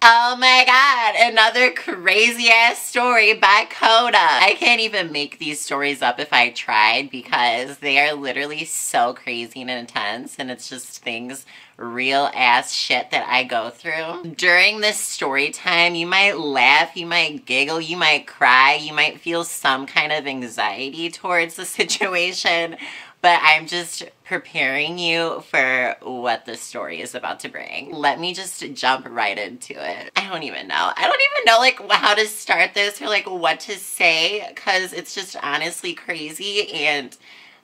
Oh my god, another crazy ass story by Koda. I can't even make these stories up if I tried because they are literally so crazy and intense, and it's just things, real ass shit that I go through. During this story time, you might laugh, you might giggle, you might cry, you might feel some kind of anxiety towards the situation, but I'm just preparing you for what the story is about to bring. Let me just jump right into it. I don't even know. I don't even know like how to start this or like what to say because it's just honestly crazy, and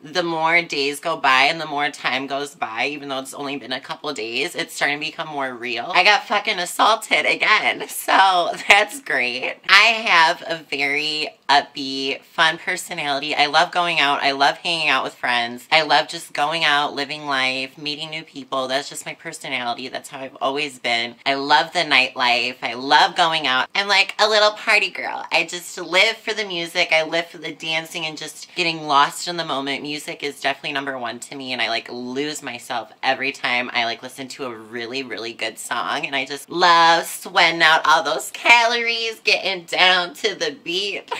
the more days go by and the more time goes by, even though it's only been a couple days, it's starting to become more real. I got fucking assaulted again, so that's great. I have a very upbeat, fun personality. I love going out. I love hanging out with friends. I love just going out, living life, meeting new people. That's just my personality. That's how I've always been. I love the nightlife. I love going out. I'm like a little party girl. I just live for the music. I live for the dancing and just getting lost in the moment. Music is definitely number one to me, and I like lose myself every time I like listen to a really, really good song, and I just love sweating out all those calories, getting down to the beat.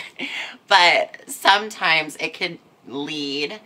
But sometimes it could lead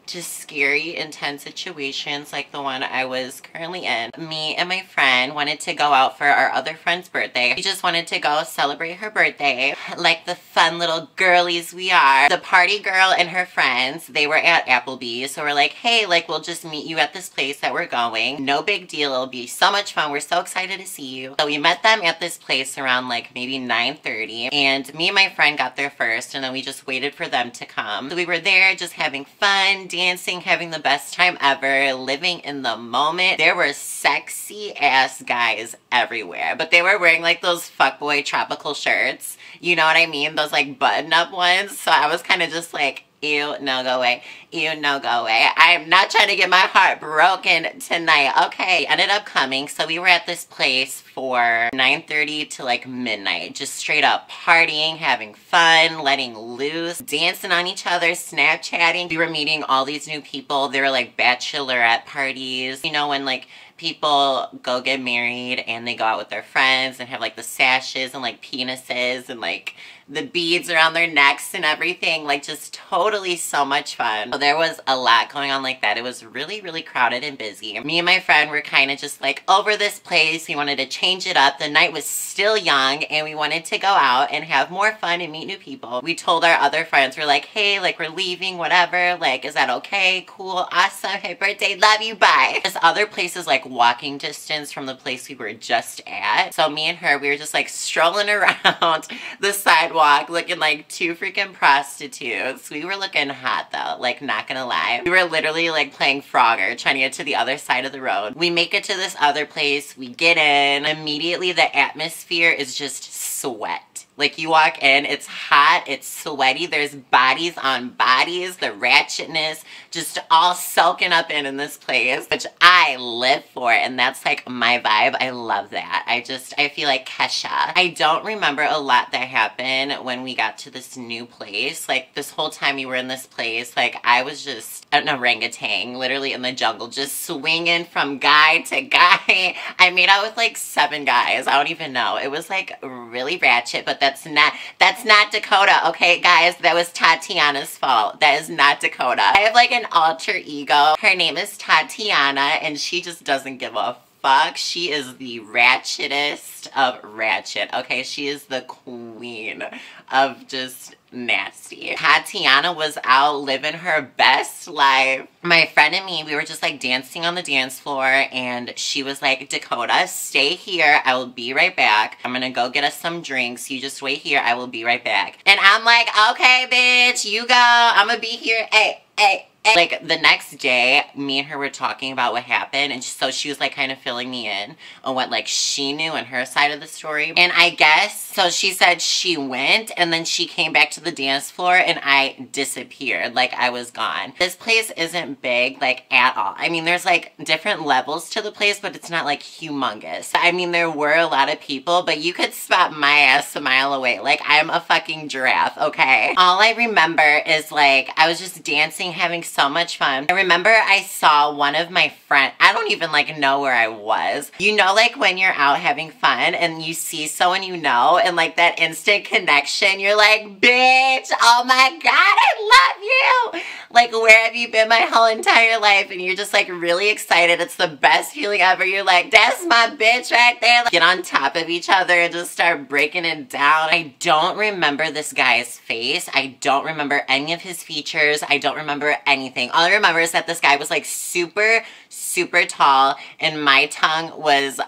to scary, intense situations like the one I was currently in. Me and my friend wanted to go out for our other friend's birthday. We just wanted to go celebrate her birthday like the fun little girlies we are. The party girl and her friends, they were at Applebee's, so we're like, hey, like we'll just meet you at this place that we're going. No big deal, it'll be so much fun. We're so excited to see you. So we met them at this place around like maybe 9:30, and me and my friend got there first, and then we just waited for them to come. So we were there just having fun, dancing, having the best time ever, living in the moment. There were sexy ass guys everywhere, but they were wearing like those fuckboy tropical shirts. You know what I mean? Those like button up ones. So I was kind of just like, ew, no, go away. Ew, no, go away. I'm not trying to get my heart broken tonight. Okay, ended up coming. So we were at this place for 9:30 to like midnight. Just straight up partying, having fun, letting loose, dancing on each other, Snapchatting. We were meeting all these new people. They were like bachelorette parties. You know, when like people go get married and they go out with their friends and have like the sashes and like penises and like the beads around their necks and everything, like just totally so much fun. So there was a lot going on like that. It was really, really crowded and busy. Me and my friend were kind of just like over this place. We wanted to change it up. The night was still young and we wanted to go out and have more fun and meet new people. We told our other friends, we're like, hey, like we're leaving, whatever. Like, is that okay? Cool, awesome, happy birthday, love you, bye. There's other places like walking distance from the place we were just at. So me and her, we were just like strolling around the sidewalk looking like two freaking prostitutes. We were looking hot though, like not gonna lie. We were literally like playing Frogger trying to get to the other side of the road. We make it to this other place, we get in, immediately the atmosphere is just sweat. Like you walk in, it's hot, it's sweaty, there's bodies on bodies, the ratchetness just all soaking up in this place, which I live for, and that's like my vibe. I love that. I feel like Kesha. I don't remember a lot that happened when we got to this new place. Like this whole time we were in this place, like I was just an orangutan, literally in the jungle, just swinging from guy to guy. I made out with like 7 guys. I don't even know. It was like really ratchet, but that's not Dakota, okay guys? That was Tatiana's fault. That is not Dakota. I have like an alter ego. Her name is Tatiana, and she just doesn't give a fuck. She is the ratchetest of ratchet, okay? She is the queen of just nasty. Tatiana was out living her best life. My friend and me, we were just like dancing on the dance floor, and she was like, Dakota, stay here. I will be right back. I'm gonna go get us some drinks. You just wait here. I will be right back. And I'm like, okay, bitch, you go. I'm gonna be here. Hey, hey. Like the next day, me and her were talking about what happened, and so she was like kind of filling me in on what like she knew and her side of the story. And I guess, so she said she went and then she came back to the dance floor and I disappeared, like I was gone. This place isn't big like at all. I mean, there's like different levels to the place, but it's not like humongous. I mean, there were a lot of people, but you could spot my ass a mile away. Like I'm a fucking giraffe, okay? All I remember is like I was just dancing, having so much fun. I remember I saw one of my friends, I don't even like know where I was. You know, like when you're out having fun and you see someone you know and like that instant connection, you're like, bitch, oh my God, I love you. Like, where have you been my whole entire life? And you're just like really excited. It's the best feeling ever. You're like, that's my bitch right there. Like, get on top of each other and just start breaking it down. I don't remember this guy's face. I don't remember any of his features. I don't remember anything. All I remember is that this guy was like super, super tall and my tongue was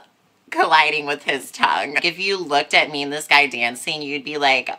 colliding with his tongue. If you looked at me and this guy dancing, you'd be like,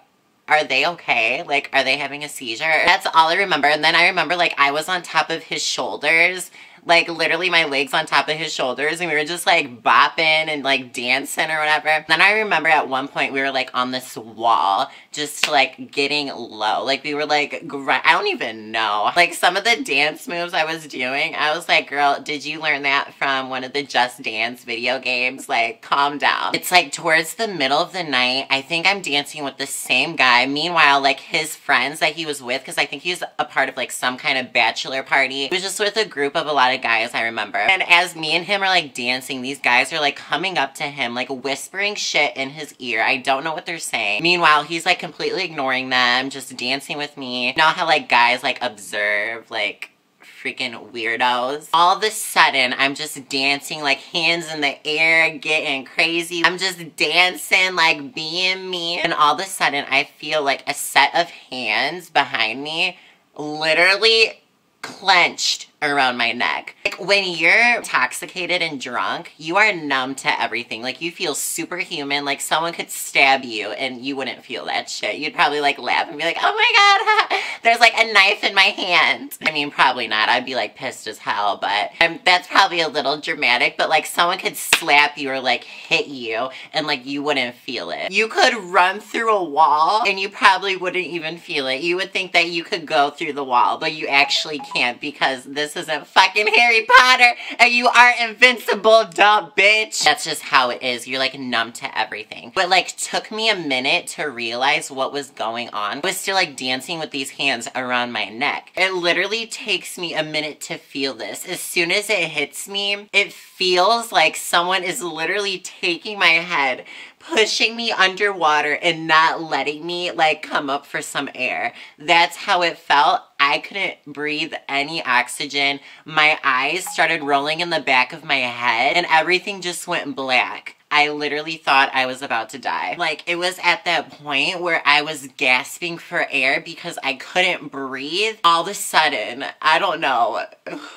are they okay? Like, are they having a seizure? That's all I remember. And then I remember like I was on top of his shoulders, like literally my legs on top of his shoulders, and we were just like bopping and like dancing or whatever. Then I remember at one point we were like on this wall just like getting low. Like we were like, I don't even know. Like some of the dance moves I was doing, I was like, girl, did you learn that from one of the Just Dance video games? Like, calm down. It's like towards the middle of the night, I think I'm dancing with the same guy. Meanwhile, like his friends that he was with, because I think he's a part of like some kind of bachelor party. He was just with a group of a lot of guys, I remember. And as me and him are like dancing, these guys are like coming up to him, like whispering shit in his ear. I don't know what they're saying. Meanwhile, he's like completely ignoring them, just dancing with me. You know how like guys like observe like freaking weirdos? All of a sudden, I'm just dancing, like hands in the air, getting crazy. I'm just dancing, like being me. And all of a sudden, I feel like a set of hands behind me literally clenched around my neck. Like when you're intoxicated and drunk, you are numb to everything. Like you feel superhuman. Like someone could stab you and you wouldn't feel that shit. You'd probably like laugh and be like, oh my God, there's like a knife in my hand. I mean, probably not. I'd be like pissed as hell, but that's probably a little dramatic, but like someone could slap you or like hit you and like you wouldn't feel it. You could run through a wall and you probably wouldn't even feel it. You would think that you could go through the wall, but you actually can't because this isn't fucking Harry Potter and you are invincible, dumb bitch. That's just how it is. You're like numb to everything. But like took me a minute to realize what was going on. I was still like dancing with these hands around my neck. It literally takes me a minute to feel this. As soon as it hits me, it feels like someone is literally taking my head, pushing me underwater and not letting me like come up for some air. That's how it felt. I couldn't breathe any oxygen. My eyes started rolling in the back of my head and everything just went black. I literally thought I was about to die. Like, it was at that point where I was gasping for air because I couldn't breathe. All of a sudden, I don't know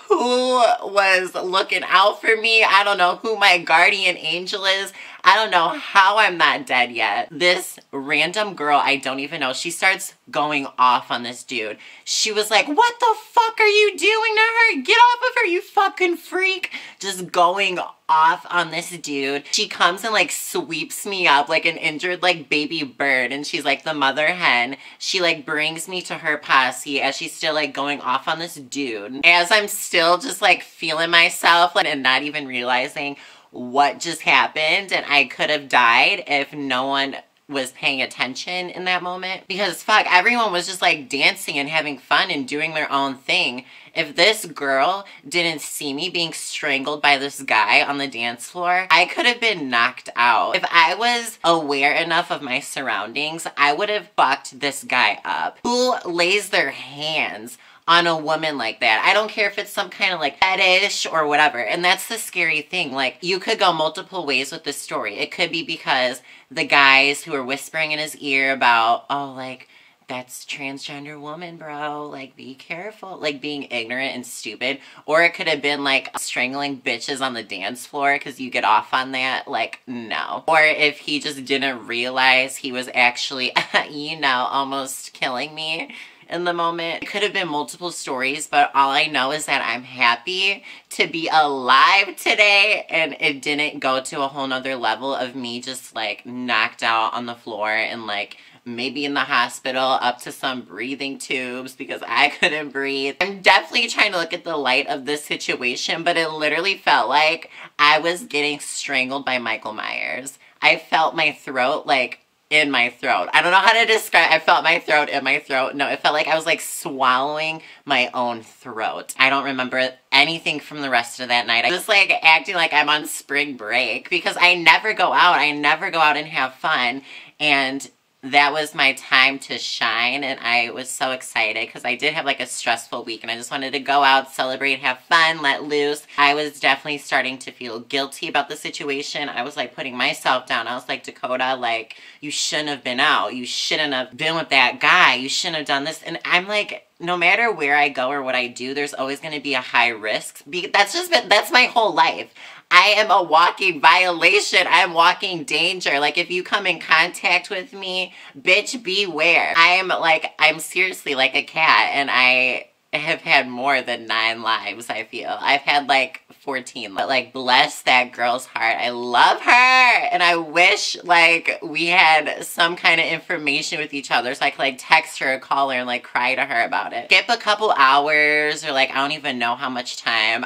who was looking out for me. I don't know who my guardian angel is. I don't know how I'm not dead yet. This random girl I don't even know, she starts going off on this dude. She was like, what the fuck are you doing to her? Get off of her, you fucking freak. Just going off on this dude. She comes and like sweeps me up like an injured like baby bird, and she's like the mother hen. She like brings me to her posse as she's still like going off on this dude. As I'm still just like feeling myself like, and not even realizing what just happened, and I could have died if no one was paying attention in that moment. Because fuck, everyone was just like dancing and having fun and doing their own thing. If this girl didn't see me being strangled by this guy on the dance floor, I could have been knocked out. If I was aware enough of my surroundings, I would have fucked this guy up. Who lays their hands on a woman like that? I don't care if it's some kind of like fetish or whatever. And that's the scary thing. Like, you could go multiple ways with this story. It could be because the guys who are whispering in his ear about, oh, like, that's transgender woman, bro. Like, be careful. Like, being ignorant and stupid. Or it could have been, like, strangling bitches on the dance floor because you get off on that. Like, no. Or if he just didn't realize he was actually, you know, almost killing me in the moment. It could have been multiple stories, but all I know is that I'm happy to be alive today, and it didn't go to a whole nother level of me just like knocked out on the floor and like maybe in the hospital up to some breathing tubes because I couldn't breathe. I'm definitely trying to look at the light of this situation, but it literally felt like I was getting strangled by Michael Myers. I felt my throat like in my throat. I don't know how to describe. I felt my throat in my throat. No, it felt like I was like swallowing my own throat. I don't remember anything from the rest of that night. I was just like acting like I'm on spring break because I never go out. I never go out and have fun. And that was my time to shine, and I was so excited because I did have like a stressful week and I just wanted to go out, celebrate, have fun, let loose. I was definitely starting to feel guilty about the situation. I was like putting myself down. I was like, Dakota, like, you shouldn't have been out. You shouldn't have been with that guy. You shouldn't have done this. And I'm like, no matter where I go or what I do, there's always going to be a high risk. That's my whole life. I am a walking violation. I'm walking danger. Like, if you come in contact with me, bitch, beware. I'm seriously like a cat, and I have had more than 9 lives, I feel. I've had like 14, but like, bless that girl's heart. I love her, and I wish like we had some kind of information with each other so I could like text her or call her and like cry to her about it. Skip a couple hours or like I don't even know how much time.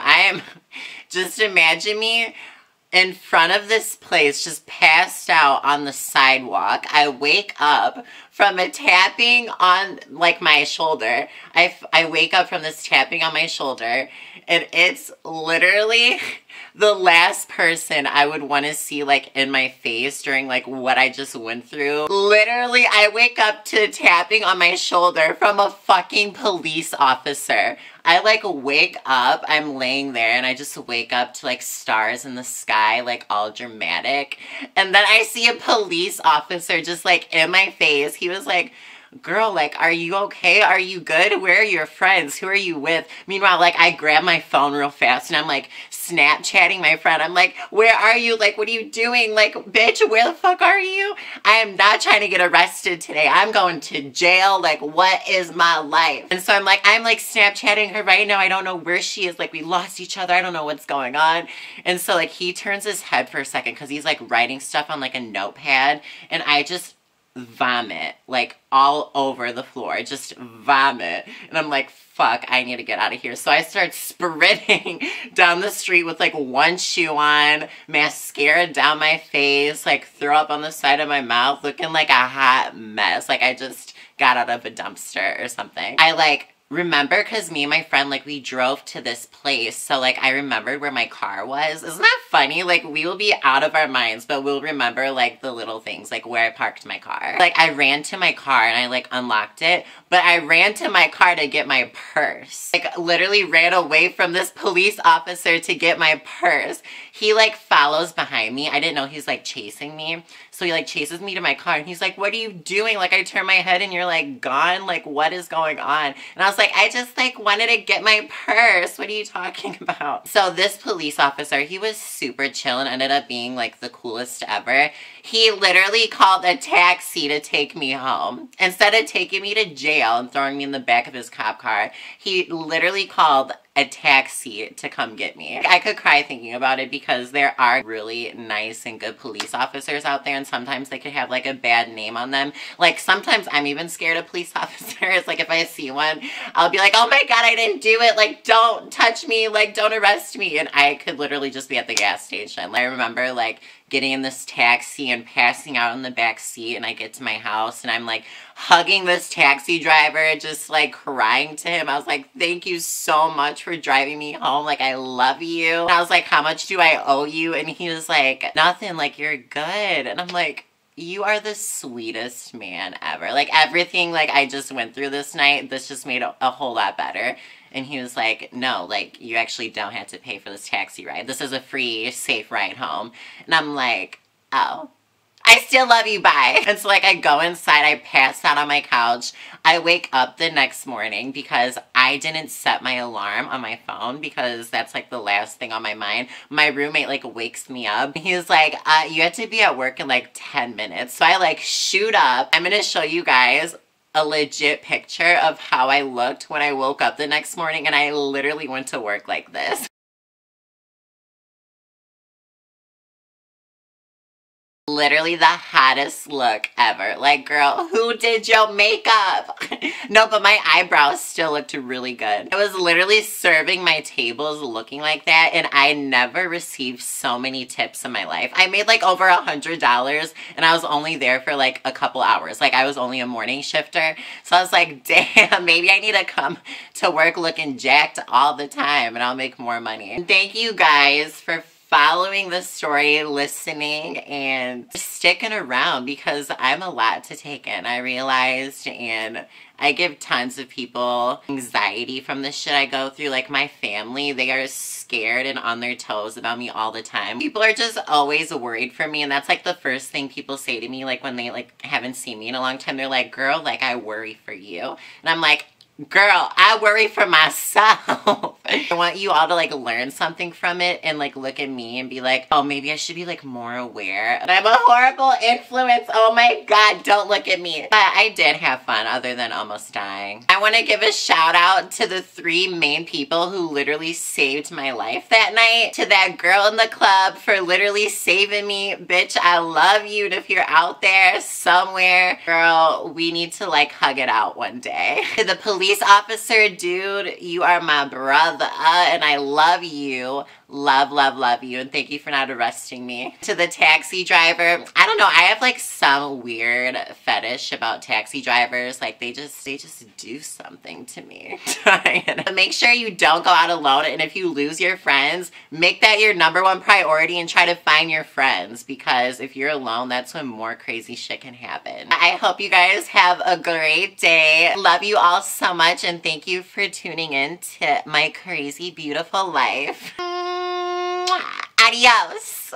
Just imagine me in front of this place, just passed out on the sidewalk. I wake up from a tapping on like my shoulder. I wake up from this tapping on my shoulder, and it's literally the last person I would want to see like in my face during like what I just went through. Literally, I wake up to tapping on my shoulder from a fucking police officer. I like wake up, I'm laying there, and I just wake up to like stars in the sky, like all dramatic. And then I see a police officer just like in my face. He was like, girl, like, are you okay? Are you good? Where are your friends? Who are you with? Meanwhile, like, I grab my phone real fast and I'm like Snapchatting my friend. I'm like, where are you? Like, what are you doing? Like, bitch, where the fuck are you? I am not trying to get arrested today. I'm going to jail. Like, what is my life? And so I'm like Snapchatting her right now. I don't know where she is. Like, we lost each other. I don't know what's going on. And so like he turns his head for a second because he's like writing stuff on like a notepad, and I just vomit like all over the floor. Just vomit. And I'm like, fuck, I need to get out of here. So I start sprinting down the street with like one shoe on, mascara down my face, like throw up on the side of my mouth, looking like a hot mess. Like I just got out of a dumpster or something. I like remember, because me and my friend, like, we drove to this place, so, like, I remembered where my car was. Isn't that funny? Like, we will be out of our minds, but we'll remember, like, the little things, like, where I parked my car. Like, I ran to my car, and I, like, unlocked it, but I ran to my car to get my purse. Like, literally ran away from this police officer to get my purse. He, like, follows behind me. I didn't know he's, like, chasing me. So he, like, chases me to my car, and he's like, what are you doing? Like, I turn my head, and you're, like, gone? Like, what is going on? And I was like, I just, like, wanted to get my purse. What are you talking about? So this police officer, he was super chill and ended up being, like, the coolest ever. He literally called a taxi to take me home. Instead of taking me to jail and throwing me in the back of his cop car, he literally called a taxi to come get me. I could cry thinking about it because there are really nice and good police officers out there, and sometimes they could have like a bad name on them. Like sometimes I'm even scared of police officers. Like if I see one, I'll be like, oh my god, I didn't do it. Like don't touch me. Like don't arrest me. And I could literally just be at the gas station. I remember like getting in this taxi and passing out in the back seat, and I get to my house and I'm like hugging this taxi driver, just like crying to him. I was like, thank you so much for driving me home. Like, I love you. And I was like, how much do I owe you? And he was like, nothing, like, you're good. And I'm like, you are the sweetest man ever. Like, everything, like, I just went through this night, this just made a whole lot better. And he was like, no, like, you actually don't have to pay for this taxi ride. This is a free, safe ride home. And I'm like, oh, I still love you, bye. And so, like, I go inside, I pass out on my couch. I wake up the next morning because I didn't set my alarm on my phone because that's, like, the last thing on my mind. My roommate, like, wakes me up. He was like, you have to be at work in, like, 10 minutes. So I, like, shoot up. I'm gonna show you guys a legit picture of how I looked when I woke up the next morning, and I literally went to work like this. Literally the hottest look ever. Like, girl, who did your makeup? No, but my eyebrows still looked really good. I was literally serving my tables looking like that, and I never received so many tips in my life. I made like over $100, and I was only there for like a couple hours. Like, I was only a morning shifter. So I was like, damn, maybe I need to come to work looking jacked all the time, and I'll make more money. And thank you guys for following the story, listening, and sticking around, because I'm a lot to take in, I realized, and I give tons of people anxiety from the shit I go through. Like, my family, they are scared and on their toes about me all the time. People are just always worried for me, and that's like the first thing people say to me, like when they like haven't seen me in a long time. They're like, girl, like, I worry for you. And I'm like, girl, I worry for myself. I want you all to like learn something from it and like look at me and be like, oh, maybe I should be like more aware. But I'm a horrible influence. Oh my God, don't look at me. But I did have fun other than almost dying. I want to give a shout out to the 3 main people who literally saved my life that night. To that girl in the club for literally saving me. Bitch, I love you. And if you're out there somewhere, girl, we need to like hug it out one day. To the police officer, dude, you are my brother, and I love you. Love, love, love you, and thank you for not arresting me. To the taxi driver, I don't know, I have like some weird fetish about taxi drivers. Like, they just do something to me. But make sure you don't go out alone, and if you lose your friends, make that your #1 priority and try to find your friends, because if you're alone, that's when more crazy shit can happen. I hope you guys have a great day. Love you all so much, and thank you for tuning in to my crazy, beautiful life. Adios.